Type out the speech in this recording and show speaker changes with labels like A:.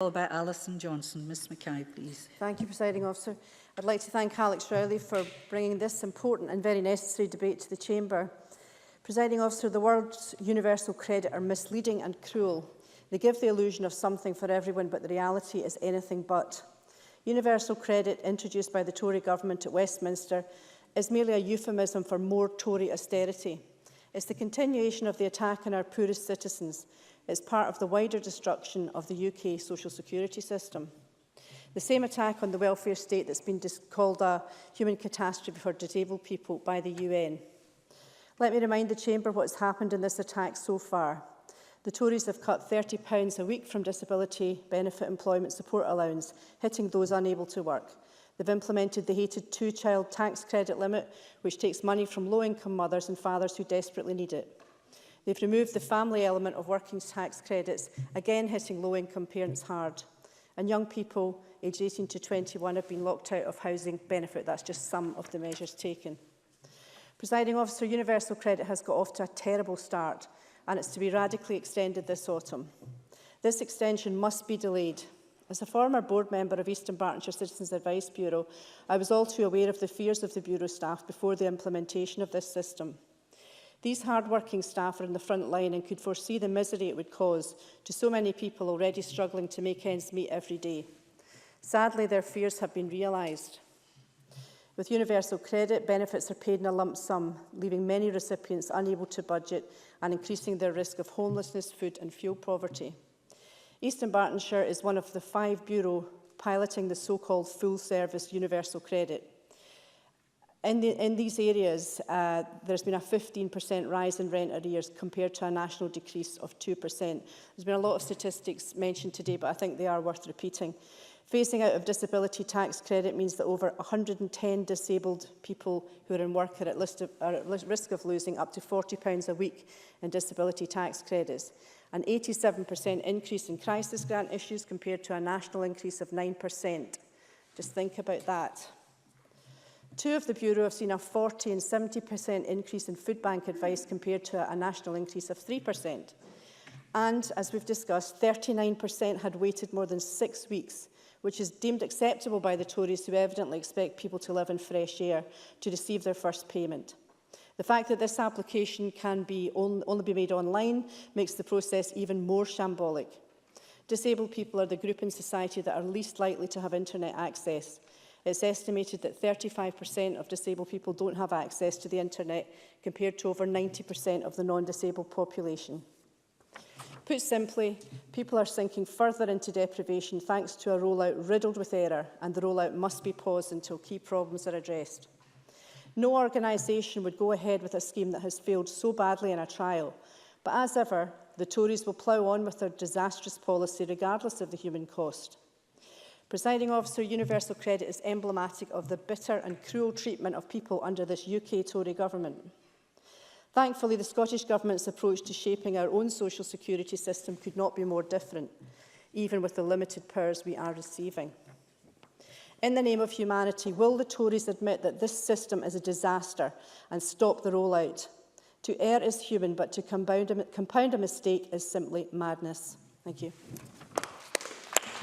A: Followed by Alison Johnson. Ms Mackay, please.
B: Thank you, Presiding Officer. I'd like to thank Alex Rowley for bringing this important and very necessary debate to the Chamber. Presiding Officer, the words universal credit are misleading and cruel. They give the illusion of something for everyone, but the reality is anything but. Universal credit, introduced by the Tory government at Westminster, is merely a euphemism for more Tory austerity. It's the continuation of the attack on our poorest citizens. It's part of the wider destruction of the UK social security system. The same attack on the welfare state that's been called a human catastrophe for disabled people by the UN. Let me remind the Chamber what has happened in this attack so far. The Tories have cut £30 a week from disability benefit employment support allowance, hitting those unable to work. They've implemented the hated two-child tax credit limit, which takes money from low-income mothers and fathers who desperately need it. They've removed the family element of working tax credits, again hitting low-income parents hard. And young people aged 18 to 21 have been locked out of housing benefit. That's just some of the measures taken. Presiding Officer, universal credit has got off to a terrible start, and it's to be radically extended this autumn. This extension must be delayed. As a former board member of Eastern Bartonshire Citizens Advice Bureau, I was all too aware of the fears of the Bureau staff before the implementation of this system. These hard-working staff are in the front line and could foresee the misery it would cause to so many people already struggling to make ends meet every day. Sadly, their fears have been realised. With universal credit, benefits are paid in a lump sum, leaving many recipients unable to budget and increasing their risk of homelessness, food and fuel poverty. Eastern Bartonshire is one of the 5 bureaux piloting the so-called full-service universal credit. In these areas, there's been a 15% rise in rent arrears compared to a national decrease of 2%. There's been a lot of statistics mentioned today, but I think they are worth repeating. Phasing out of disability tax credit means that over 110 disabled people who are in work are at risk of losing up to £40 a week in disability tax credits. An 87% increase in crisis grant issues compared to a national increase of 9%. Just think about that. 2 of the Bureau have seen a 40% and 70% increase in food bank advice compared to a national increase of 3%. And, as we've discussed, 39% had waited more than 6 weeks, which is deemed acceptable by the Tories, who evidently expect people to live in fresh air, to receive their first payment. The fact that this application can only be made online makes the process even more shambolic. Disabled people are the group in society that are least likely to have internet access. It's estimated that 35% of disabled people don't have access to the internet, compared to over 90% of the non-disabled population. Put simply, people are sinking further into deprivation thanks to a rollout riddled with error, and the rollout must be paused until key problems are addressed. No organisation would go ahead with a scheme that has failed so badly in a trial, but as ever, the Tories will plough on with their disastrous policy regardless of the human cost. Presiding Officer, universal credit is emblematic of the bitter and cruel treatment of people under this UK Tory government. Thankfully, the Scottish Government's approach to shaping our own social security system could not be more different, even with the limited powers we are receiving. In the name of humanity, will the Tories admit that this system is a disaster and stop the rollout? To err is human, but to compound a mistake is simply madness. Thank you.